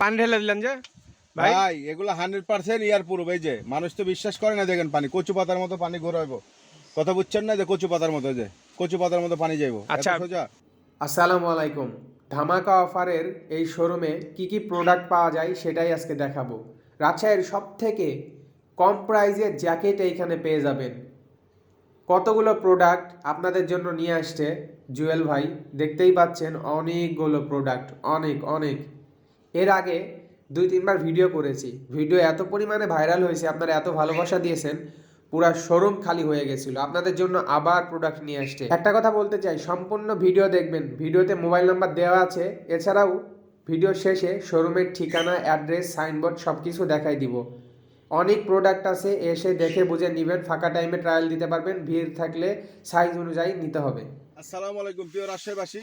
পানি ঢেলে দিলেন যে ভাই। ভাই এগুলো 100% ইয়ার প্রুফ। এই যে মানুষ তো বিশ্বাস করে না, দেখেন পানি কচু পাতার মতো পানি ঘোরাইবো, কথা বুঝছেন না? যে কচু পাতার মতো, যে কচু পাতার মতো পানি যাইবো, এত আচ্ছা সোজা। আসসালামু আলাইকুম। ধামাকা অফারের এই শোরুমে কি কি প্রোডাক্ট পাওয়া যায় সেটাই আজকে দেখাবো। রাজশাহীর সব থেকে কম প্রাইজে জ্যাকেট এইখানে পেয়ে যাবেন। কতগুলো প্রোডাক্ট আপনাদের জন্য নিয়ে আসছে জুয়েল ভাই, দেখতেই পাচ্ছেন অনেকগুলো প্রোডাক্ট, অনেক অনেক। এর আগে 2-3বার ভিডিও করেছি, ভিডিও এত পরিমাণে ভাইরাল হয়েছে, আপনারা এত ভালোবাসা দিয়েছেন, পুরা শোরুম খালি হয়ে গেছিল। আপনাদের জন্য আবার প্রোডাক্ট নিয়ে আসছে। একটা কথা বলতে চাই, সম্পূর্ণ ভিডিও দেখবেন, ভিডিওতে মোবাইল নাম্বার দেওয়া আছে। এছাড়াও ভিডিও শেষে শোরুমের ঠিকানা, অ্যাড্রেস, সাইনবোর্ড সব কিছু দেখাই দিব। অনেক প্রোডাক্ট আছে, এসে দেখে বুঝে নেবেন। ফাঁকা টাইমে ট্রায়াল দিতে পারবেন, ভিড় থাকলে সাইজ অনুযায়ী নিতে হবে। আসসালামু আলাইকুম প্রিয় রাজশাহীবাসী,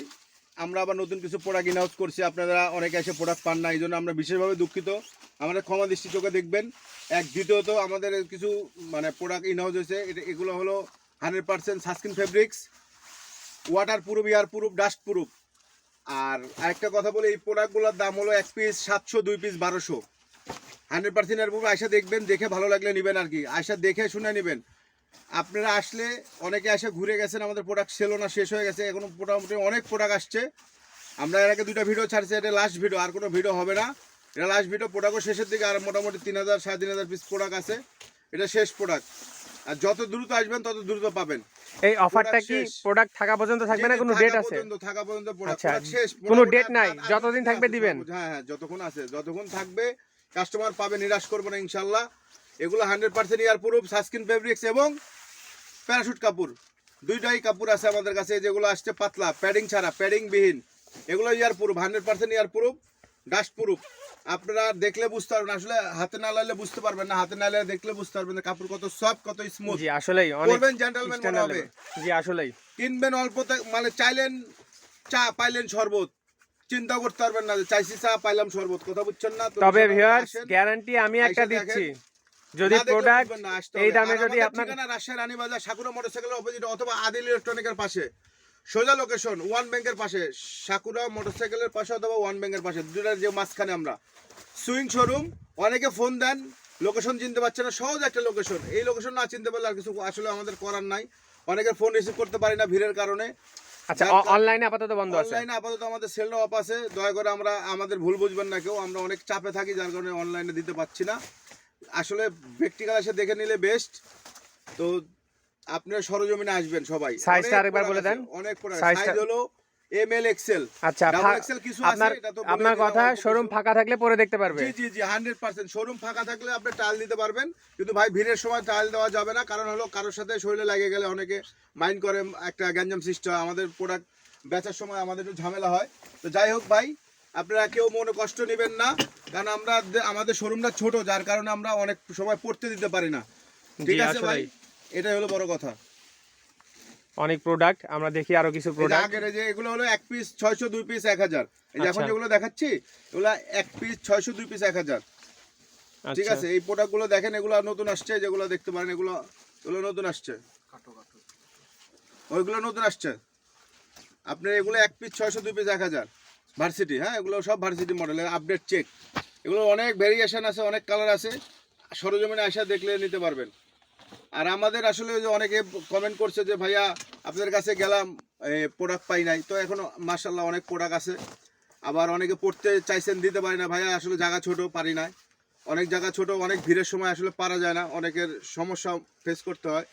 আমরা আবার নতুন কিছু প্রোডাক্ট ইনহাউস করছি। আপনারা অনেকে এসে প্রোডাক্ট পান না, এই জন্য আমরা বিশেষভাবে দুঃখিত। আমাদের ক্ষমা দৃষ্টি চোখে দেখবেন। দ্বিতীয়ত আমাদের কিছু প্রোডাক্ট ইনহাউস হয়েছে, এগুলো হলো 100% sunscreen fabrics, water proof, air proof, dust proof. আর আরেকটা কথা বলে, এই প্রোডাক্টগুলোর দাম হলো 1 পিস 700, 2 পিস 1200। 100% এর প্রুফ। আয়সা দেখবেন, দেখে ভালো লাগলে নেবেন আর কি, আয়সা দেখে শুনে নেবেন। আপনারা আসলে অনেকে এসে ঘুরে গেছেন, আমাদের প্রোডাক্ট সেল না, শেষ হয়ে গেছে। এখন মোটামুটি অনেক প্রোডাক্ট আসছে। আমরা এর আগে 2টা ভিডিও ছাড়ছি, এটা লাস্ট ভিডিও, আর কোনো ভিডিও হবে না। এটা লাস্ট ভিডিও, প্রোডাক্টও শেষের দিকে। আর মোটামুটি 3000 3500 পিস প্রোডাক্ট আছে, এটা শেষ প্রোডাক্ট। আর যত দ্রুত আসবেন তত দ্রুত পাবেন। এই অফারটা কি প্রোডাক্ট থাকা পর্যন্ত থাকবে না, কোনো ডেট আছে? থাকা পর্যন্ত প্রোডাক্ট আচ্ছা, শেষ, কোনো ডেট নাই, যতদিন থাকবে দিবেন? হ্যাঁ হ্যাঁ, যতক্ষণ আছে, যতক্ষণ থাকবে কাস্টমার পাবে, নিরাশ করবো না ইনশাল্লাহ। এগুলো 100% ইয়ার প্রুফ, সানস্ক্রিন ফেব্রিক্স এবং প্যারাশুট কাপড়, দুইটাই কাপড় আছে আমাদের কাছে। যেগুলো আসছে পাতলা, প্যাডিং ছাড়া, প্যাডিং বিহীন, এগুলো ইয়ার প্রুফ, 100% ইয়ার প্রুফ, ডাস্ট প্রুফ। আপনারা দেখলে বুঝতে পারবেন, আসলে হাতে না লাগলে বুঝতে পারবেন না, হাতে না লাগলে দেখলে বুঝতে পারবেন না কাপড় কত সফট, কত স্মুথ। জি আসলেই অনেক করবেন জেন্টলম্যান মনে হবে। জি আসলেই কিনবেন অল্প, চাইলেন চা পাইলেন শরবত, চিন্তা করতে পারবেন না যে চাইছি চা পাইলাম শরবত, কথা বুঝছেন না? তবে ভিউয়ার্স গ্যারান্টি আমি একটা দিচ্ছি, যদি প্রোডাক্ট এই দামে যদি আপনার রাজশাহী রানীবাজার সাকুরা মোটরসাইকেলের অপোজিট অথবা আদিল ইলেকট্রনিকের পাশে, সোজা লোকেশন, ওয়ান ব্যাংকের পাশে, সাকুরা মোটরসাইকেলের পাশে অথবা ওয়ান ব্যাংকের পাশে, দুটার যে মাঝখানে আমরা সুইং শোরুম। অনেকে ফোন দেন, লোকেশন চিনতে পারছে না, সহজ একটা লোকেশন। এই লোকেশন না চিনতে পারলে আর কিছু আসলে আমাদের করার নাই। অনেকের ফোন রিসিভ করতে পারি না ভিড়ের কারণে। আচ্ছা, অনলাইনে আপাতত বন্ধ আছে। অনলাইনে আপাতত আমাদের সেল অফ আছে, দয়া করে আমাদের ভুল বুঝবেন না কেউ, আমরা অনেক চাপে থাকি, যার কারণে অনলাইনে দিতে পারছি না। আসলে প্র্যাকটিক্যাল এসে দেখে নিলে বেস্ট। তো আপনারা সরজমিনে আসবেন সবাই। সাইজটা আরেকবার বলে দেন। অনেক প্রোডাক্ট, সাইজ হলো এম এল এক্সেল। আচ্ছা, আপনার কথা শোরুম ফাঁকা থাকলে পরে দেখতে পারবে? জি জি জি, 100% শোরুম ফাঁকা থাকলে আপনি ট্রায়াল দিতে পারবেন। কিন্তু ভাই ভিড়ের সময় ট্রায়াল দেওয়া যাবে না, কারণ হলো কারোর সাথে শরীরে লাগে গেলে অনেকে মাইন্ড করে, একটা গ্যাঞ্জাম সৃষ্টি হয়, আমাদের প্রোডাক্ট বেচার সময় আমাদের একটু ঝামেলা হয়। তো যাই হোক ভাই, আপনারা কেউ মনে কষ্ট নেবেন না, কারণ আমাদের শোরুমটা ছোট, যার কারণে আমরা অনেক সময় পড়তে দিতে পারি না। ঠিক আছে ভাই, এটাই হলো বড় কথা। অনেক প্রোডাক্ট আমরা দেখি, আরো কিছু প্রোডাক্ট আগের যে এগুলো হলো 1 পিস 600, 2 পিস 1000। এই যে এখন যেগুলো দেখাচ্ছি, এগুলো 1 পিস 600, 2 পিস 1000। ঠিক আছে, এই প্রোডাক্টগুলো দেখেন, এগুলো নতুন আসছে, যেগুলো দেখতে পারেন, এগুলো নতুন আসছে, ওইগুলো নতুন আসছে। আপনার এগুলো 1 পিস 600, 2 পিস 1000 ভার্সিটি। হ্যাঁ, এগুলো সব ভার্সিটি মডেলের আপডেট চেক। এগুলো অনেক ভেরিয়েশন আছে, অনেক কালার আছে, সরজমিনে আসা দেখলে নিতে পারবেন। আর আমাদের আসলে যে অনেকে কমেন্ট করছে যে ভাইয়া আপনাদের কাছে গেলাম, প্রোডাক্ট পাই নাই। তো এখনো মাশাআল্লাহ অনেক প্রোডাক্ট আছে। আবার অনেকে পড়তে চাইছেন, দিতে পারি না ভাইয়া, আসলে জায়গা ছোট, পারি না। অনেক জায়গা ছোট, অনেক ভিড়ের সময় আসলে পারা যায় না, অনেকের সমস্যা ফেস করতে হয়।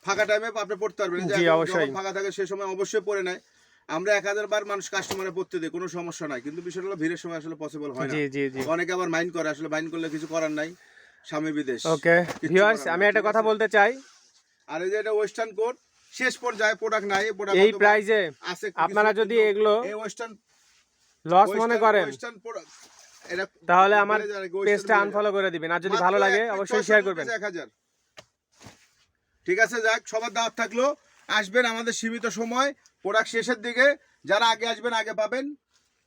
ফাঁকা টাইমে আপনি পড়তে পারবেন, যখন ফাঁকা থাকে সে সময় অবশ্যই পড়ে নেয়। আমরা 1000 বার মানুষ কাস্টমারে পড়তে দিই, কোনো সমস্যা নাই। কিন্তু বিষয়টা হলো ভিড়ের সময় আসলে পসিবল হয় না। অনেকে আবার মাইন্ড করে, আসলে মাইন্ড করলে কিছু করার নাই, স্বামী বিদেশ। ওকে ভিউয়ার্স, আমি একটা কথা বলতে চাই। আর এই যে এটা ওয়েস্টার্ন কোট, শেষ পর্যায়ে প্রোডাক্ট নাই, এই প্রাইজে আপনারা যদি এগুলো এই ওয়েস্টার্ন লস মনে করেন, তাহলে আমার পেজটা আনফলো করে দিবেন। আর যদি ভালো লাগে অবশ্যই শেয়ার করবেন। 1000। ঠিক আছে, যাক, সবার দাওয়াত থাকলো, আসবেন আমাদের সীমিত সময়, প্রোডাক্ট শেষের দিকে। যারা আগে আসবেন আগে পাবেন,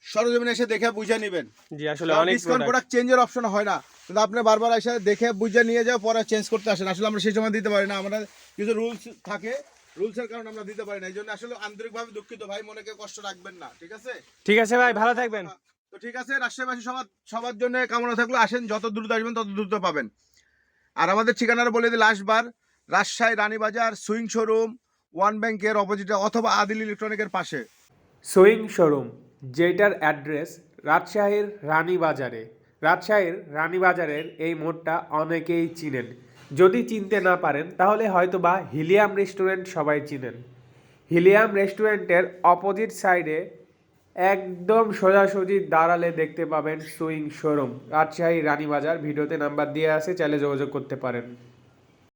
সরজমিনে এসে দেখে বুঝে নেবেন। জি আসলে অনেক প্রোডাক্ট চেঞ্জের অপশন হয় না, কিন্তু আপনি বারবার এসে দেখে বুঝে নিয়ে যাও, পরে চেঞ্জ করতে আসেন। আসলে আমরা সেই সময় দিতে পারি না, আমরা কিছু রুলস থাকে, রুলসের কারণে আমরা দিতে পারি না। এই জন্য আসলে আন্তরিকভাবে দুঃখিত ভাই, মনে কেউ কষ্ট রাখবেন না। ঠিক আছে, ঠিক আছে ভাই, ভালো থাকবেন। তো ঠিক আছে, রাজশাহীবাসী সবার জন্য কামনা থাকলো, আসেন, যত দ্রুত আসবেন তত দ্রুত পাবেন। আর আমাদের ঠিকানাটা বলে দিই লাস্টবার, Rajshahi Ranibazar swing showroom, one ব্যাংকের অপোজিটে অথবা আদিল ইলেকট্রনিকের পাশে। সুইং শোরুম, যেটার অ্যাড্রেস রাজশাহীর রানীবাজারে। রাজশাহীর রানীবাজারের এই মোড়টা অনেকেই চিনেন, যদি চিনতে না পারেন তাহলে হয়তো বা হিলিয়াম রেস্টুরেন্ট সবাই চিনেন। হিলিয়াম রেস্টুরেন্টের অপোজিট সাইডে একদম সোজাসুজি দাঁড়ালে দেখতে পাবেন সুইং শোরুম, রাজশাহী রানীবাজার। ভিডিওতে নাম্বার দিয়ে আছে, চাইলে যোগাযোগ করতে পারেন।